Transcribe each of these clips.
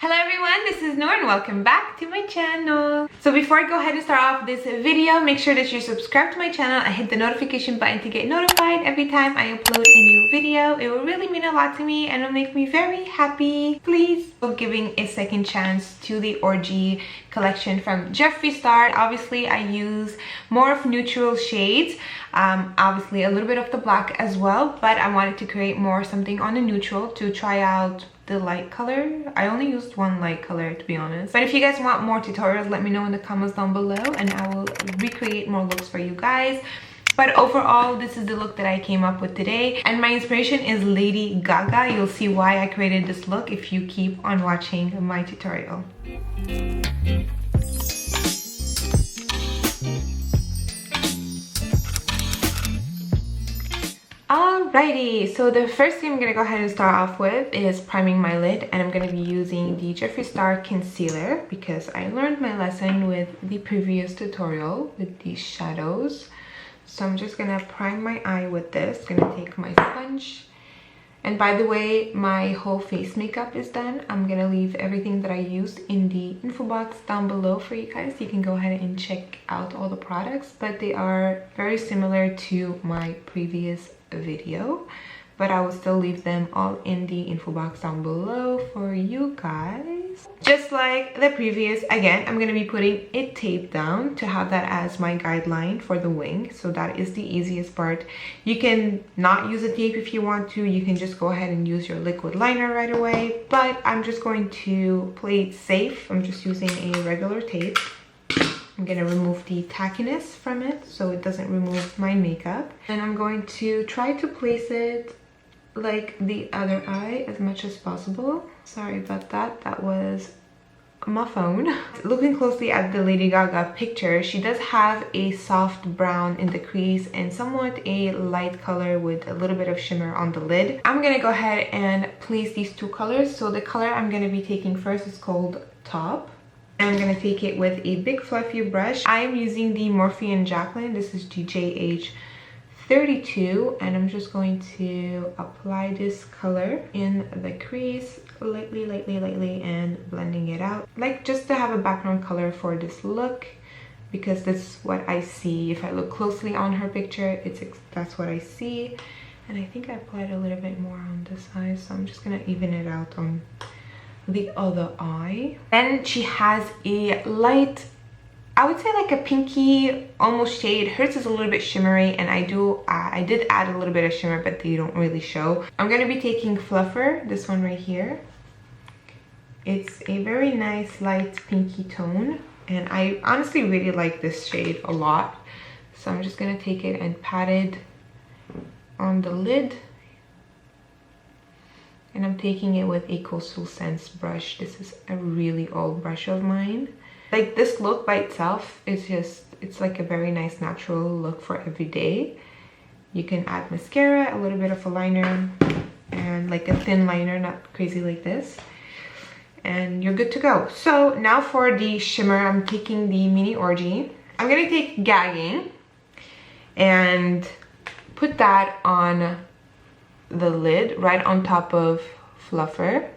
Hello everyone, this is Noor and welcome back to my channel. So before I go ahead and start off this video, make sure that you subscribe to my channel and hit the notification button to get notified every time I upload a new video. It will really mean a lot to me and it will make me very happy. Please go giving a second chance to the Orgy collection from Jeffree Star. Obviously I use more of neutral shades, obviously a little bit of the black as well, but I wanted to create more something on a neutral to try out the light color. I only used one light color to be honest, but if you guys want more tutorials, let me know in the comments down below and I will recreate more looks for you guys. But overall, this is the look that I came up with today, and my inspiration is Lady Gaga. You'll see why I created this look if you keep on watching my tutorial. Alrighty, so the first thing I'm gonna go ahead and start off with is priming my lid, and I'm gonna be using the Jeffree Star concealer because I learned my lesson with the previous tutorial with these shadows. So I'm just gonna prime my eye with this. Gonna take my sponge, and by the way, my whole face makeup is done. I'm gonna leave everything that I used in the info box down below for you guys. You can go ahead and check out all the products, but they are very similar to my previous video, but I will still leave them all in the info box down below for you guys. Just like the previous, again, I'm going to be putting a tape down to have that as my guideline for the wing. So that is the easiest part. You can not use a tape if you want to. You can just go ahead and use your liquid liner right away, but I'm just going to play it safe. I'm just using a regular tape. I'm gonna remove the tackiness from it so it doesn't remove my makeup, and I'm going to try to place it like the other eye as much as possible. Sorry about that, that was my phone. Looking closely at the Lady Gaga picture, she does have a soft brown in the crease and somewhat a light color with a little bit of shimmer on the lid. I'm gonna go ahead and place these two colors. So the color I'm gonna be taking first is called Top. I'm going to take it with a big fluffy brush. I am using the Morphe & Jacqueline. This is GJH32, and I'm just going to apply this color in the crease lightly and blending it out, like just to have a background color for this look, because this is what I see. If I look closely on her picture, that's what I see. And I think I applied a little bit more on this eye, so I'm just going to even it out on the other eye. Then she has a light, I would say like a pinky almost shade. Hers is a little bit shimmery, and I did add a little bit of shimmer, but they don't really show. I'm going to be taking Fluffer, this one right here. It's a very nice light pinky tone, and I honestly really like this shade a lot. So I'm just going to take it and pat it on the lid. And I'm taking it with a Coastal Scents brush. This is a really old brush of mine. Like, this look by itself is just, it's like a very nice natural look for every day. You can add mascara, a little bit of a liner, and like a thin liner, not crazy like this. And you're good to go. So now for the shimmer, I'm taking the Mini Orgy. I'm gonna take Gagging and put that on the lid right on top of Fluffer,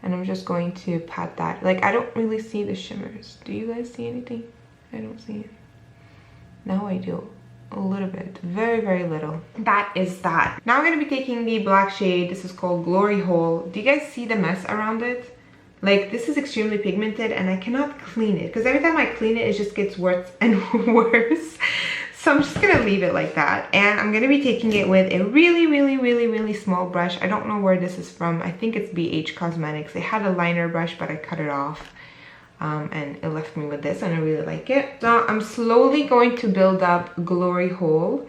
and I'm just going to pat that. Like, I don't really see the shimmers. Do you guys see anything? I don't see it. Now I do a little bit, very little. That is that. Now I'm going to be taking the black shade. This is called Glory Hole. Do you guys see the mess around it? Like, this is extremely pigmented and I cannot clean it because every time I clean it, it just gets worse and worse. So I'm just gonna leave it like that, and I'm gonna be taking it with a really small brush. I don't know where this is from. I think it's BH Cosmetics. They had a liner brush, but I cut it off, and it left me with this, and I really like it. So I'm slowly going to build up Glory Hole,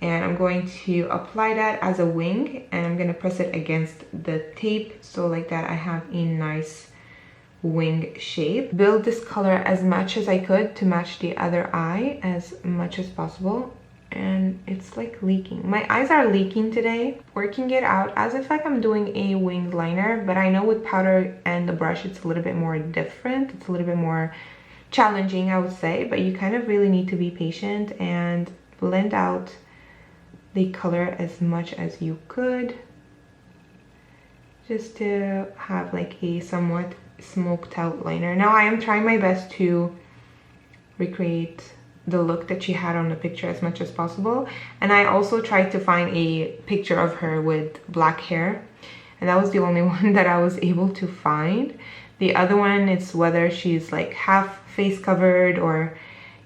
and I'm going to apply that as a wing, and I'm gonna press it against the tape, so like that I have a nice wing shape. Build this color as much as I could to match the other eye as much as possible, and it's like leaking. My eyes are leaking today. Working it out as if like I'm doing a winged liner, but I know with powder and the brush it's a little bit more different. It's a little bit more challenging, I would say, but you kind of really need to be patient and blend out the color as much as you could, just to have like a somewhat smoked out liner. Now I am trying my best to recreate the look that she had on the picture as much as possible, and I also tried to find a picture of her with black hair, and that was the only one that I was able to find. The other one is whether she's like half face covered, or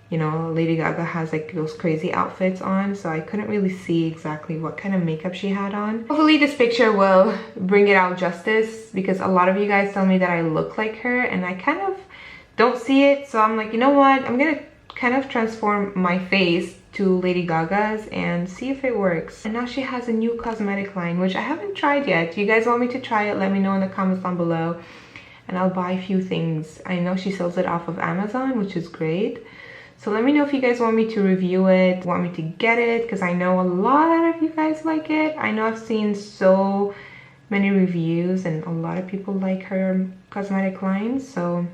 you know, Lady Gaga has like those crazy outfits on, so I couldn't really see exactly what kind of makeup she had on. Hopefully this picture will bring it out justice, because a lot of you guys tell me that I look like her and I kind of don't see it, so I'm like, you know what, I'm gonna kind of transform my face to Lady Gaga's and see if it works. And now she has a new cosmetic line, which I haven't tried yet. If you guys want me to try it, let me know in the comments down below and I'll buy a few things. I know she sells it off of Amazon, which is great. So let me know if you guys want me to review it, want me to get it, because I know a lot of you guys like it. I know I've seen so many reviews and a lot of people like her cosmetic line. So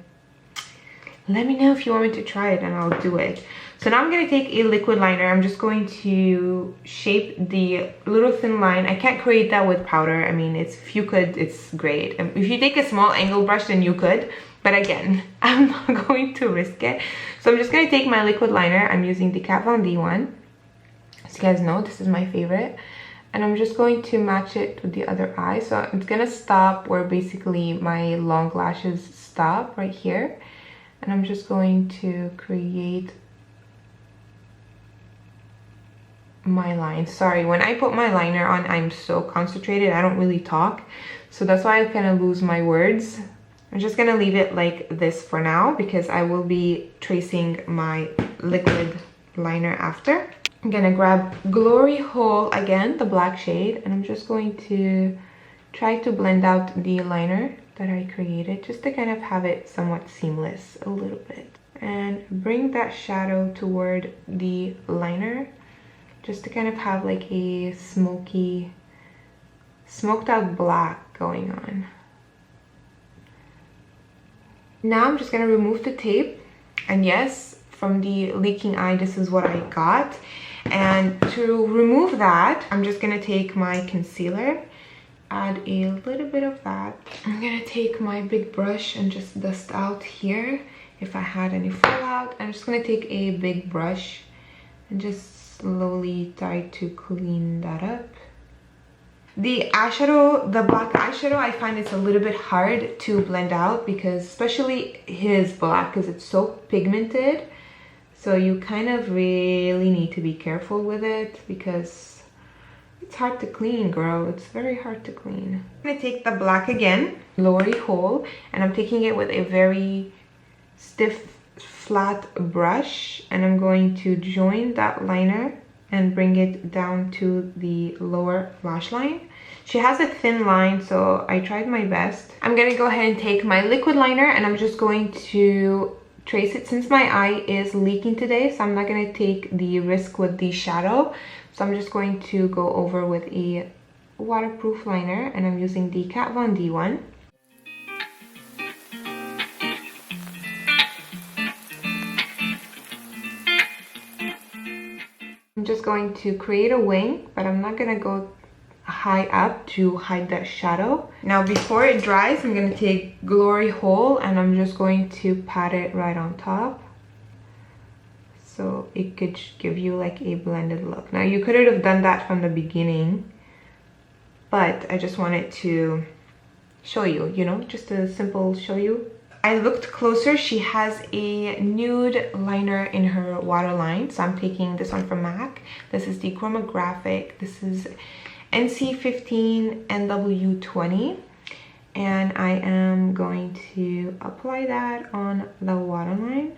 let me know if you want me to try it and I'll do it. So now I'm going to take a liquid liner. I'm just going to shape the little thin line. I can't create that with powder. I mean, if you could, it's great. If you take a small angle brush, then you could. But again, I'm not going to risk it. So I'm just going to take my liquid liner. I'm using the Kat Von D one. As you guys know, this is my favorite. And I'm just going to match it with the other eye. So it's going to stop where basically my long lashes stop, right here. And I'm just going to create my line. Sorry, when I put my liner on, I'm so concentrated, I don't really talk. So that's why I kind of lose my words. I'm just gonna leave it like this for now because I will be tracing my liquid liner after. I'm gonna grab Glory Hole again, the black shade, and I'm just going to try to blend out the liner that I created just to kind of have it somewhat seamless a little bit. And bring that shadow toward the liner just to kind of have like a smoky, smoked out black going on. Now I'm just gonna remove the tape, and yes, from the leaking eye, this is what I got. And to remove that, I'm just gonna take my concealer, add a little bit of that. I'm gonna take my big brush and just dust out here if I had any fallout. I'm just gonna take a big brush and just slowly try to clean that up. The eyeshadow, the black eyeshadow, I find it's a little bit hard to blend out because especially his black, because it's so pigmented. So you kind of really need to be careful with it because it's hard to clean, girl. It's very hard to clean. I'm gonna take the black again, Glory Hole, and I'm taking it with a very stiff, flat brush, and I'm going to join that liner and bring it down to the lower lash line. She has a thin line, so I tried my best. I'm gonna go ahead and take my liquid liner and I'm just going to trace it since my eye is leaking today, so I'm not gonna take the risk with the shadow. So I'm just going to go over with a waterproof liner, and I'm using the Kat Von D one. I'm just going to create a wing, but I'm not gonna go high up to hide that shadow. Now before it dries, I'm gonna take Glory Hole and I'm just going to pat it right on top so it could give you like a blended look. Now you could have done that from the beginning, but I just wanted to show you, you know, just a simple show you. I looked closer. She has a nude liner in her waterline, so I'm taking this one from MAC. This is the Chromographic. This is NC15 NW20, and I am going to apply that on the waterline.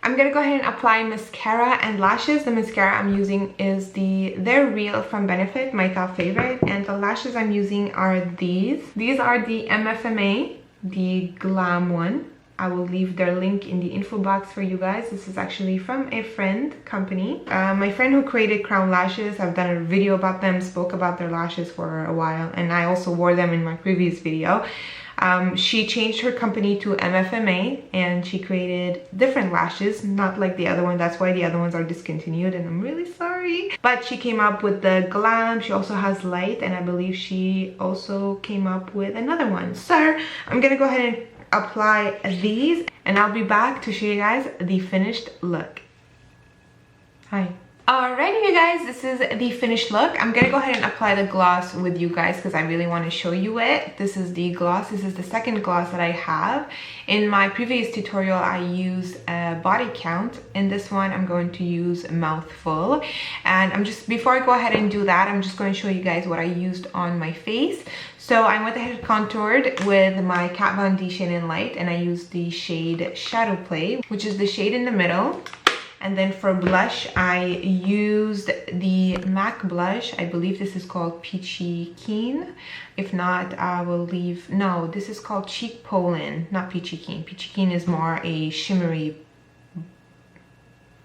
I'm gonna go ahead and apply mascara and lashes. The mascara I'm using is the They're Real from Benefit, my top favorite, and the lashes I'm using are these. These are the MFMA, the Glam one. I will leave their link in the info box for you guys. This is actually from a friend company. My friend who created Crown Lashes, I've done a video about them, spoke about their lashes for a while, and I also wore them in my previous video. She changed her company to MFMA and she created different lashes, not like the other one. That's why the other ones are discontinued and I'm really sorry. But she came up with the Glam. She also has Light, and I believe she also came up with another one. So I'm gonna go ahead and apply these and I'll be back to show you guys the finished look. Hi. Alrighty you guys, this is the finished look. I'm gonna go ahead and apply the gloss with you guys because I really want to show you it. This is the gloss. This is the second gloss that I have. In my previous tutorial I used a body count. In this one I'm going to use a mouthful, and before I go ahead and do that, I'm just going to show you guys what I used on my face. So I went ahead and contoured with my Kat Von D Shade in Light, and I used the shade Shadow Play, which is the shade in the middle. And then for blush, I used the MAC blush. I believe this is called Peachy Keen. If not, I will leave. No, this is called Cheek Pollen, not Peachy Keen. Peachy Keen is more a shimmery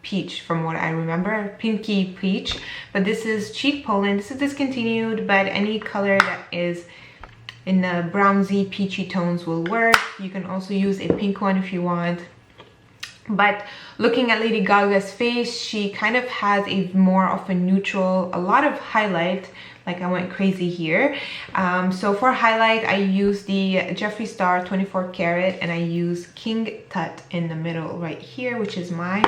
peach from what I remember, pinky peach. But this is Cheek Pollen. This is discontinued, but any color that is in the brownsy peachy tones will work. You can also use a pink one if you want. But looking at Lady Gaga's face, she kind of has a more of a neutral, a lot of highlight. Like I went crazy here. So for highlight, I use the Jeffree Star 24 karat, and I use King Tut in the middle right here, which is my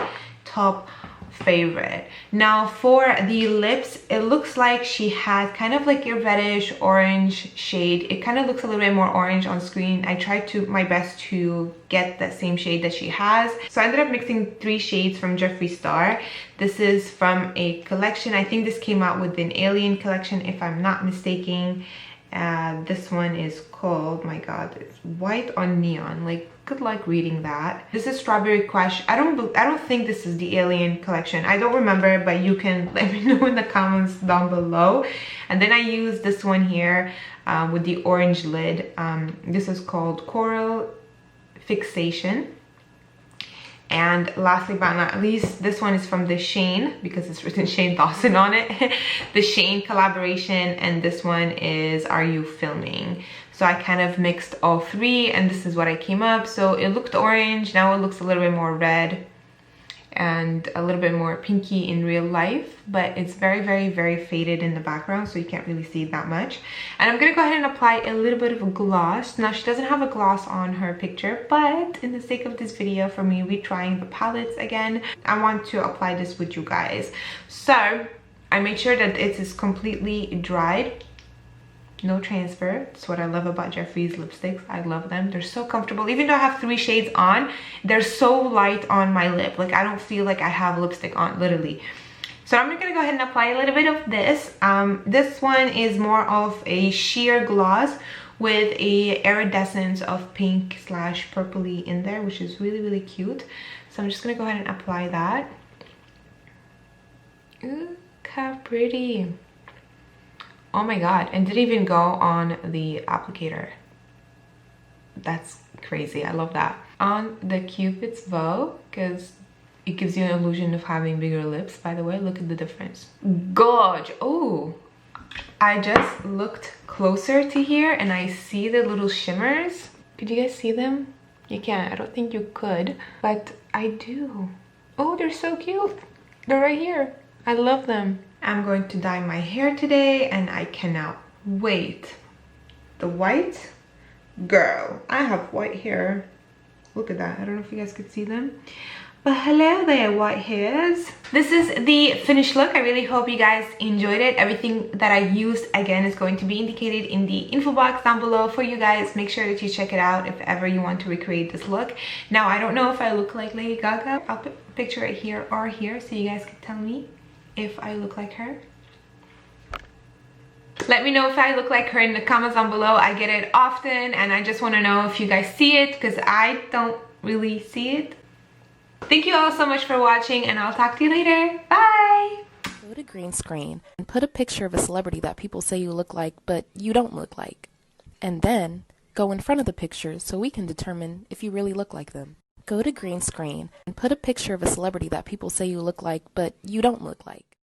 top favorite. Now for the lips, it looks like she has kind of like a reddish orange shade. It kind of looks a little bit more orange on screen. I tried my best to get that same shade that she has. So I ended up mixing 3 shades from Jeffree Star. This is from a collection. I think this came out with an Alien collection if I'm not mistaken. This one is called, my god, it's White on Neon. Like, good luck reading that. This is Strawberry Crush. I don't think this is the Alien collection. I don't remember, but you can let me know in the comments down below. And then I use this one here with the orange lid. This is called Coral Fixation. And lastly but not least, this one is from the Shane, because it's written Shane Dawson on it. The Shane collaboration, and this one is Are You Filming? So I kind of mixed all 3 and this is what I came up. So it looked orange, now it looks a little bit more red and a little bit more pinky in real life, but it's very, very, very faded in the background, so you can't really see that much. And I'm gonna go ahead and apply a little bit of a gloss. Now she doesn't have a gloss on her picture, but in the sake of this video, for me retrying the palettes again, I want to apply this with you guys. So I made sure that it is completely dried. No transfer. That's what I love about Jeffree's lipsticks. I love them. They're so comfortable. Even though I have 3 shades on, they're so light on my lip. Like, I don't feel like I have lipstick on, literally. So I'm gonna go ahead and apply a little bit of this. This one is more of a sheer gloss with a iridescence of pink / purpley in there, which is really, really cute. So I'm just gonna go ahead and apply that. Ooh, how pretty. Oh my god, and didn't even go on the applicator. That's crazy. I love that. On the Cupid's bow, because it gives you an illusion of having bigger lips. By the way, look at the difference. Gorge. Oh, I just looked closer to here and I see the little shimmers. Could you guys see them? You can't. I don't think you could, but I do. Oh, they're so cute. They're right here. I love them. I'm going to dye my hair today and I cannot wait. The white, girl, I have white hair. Look at that. I don't know if you guys could see them, but hello there, white hairs. This is the finished look. I really hope you guys enjoyed it. Everything that I used, again, is going to be indicated in the info box down below for you guys. Make sure that you check it out if ever you want to recreate this look. Now, I don't know if I look like Lady Gaga. I'll put a picture right here or here so you guys can tell me if I look like her. Let me know if I look like her in the comments down below. I get it often and I just want to know if you guys see it, because I don't really see it. Thank you all so much for watching and I'll talk to you later. Bye! Go to green screen and put a picture of a celebrity that people say you look like but you don't look like. And then go in front of the picture so we can determine if you really look like them. Go to green screen and put a picture of a celebrity that people say you look like but you don't look like.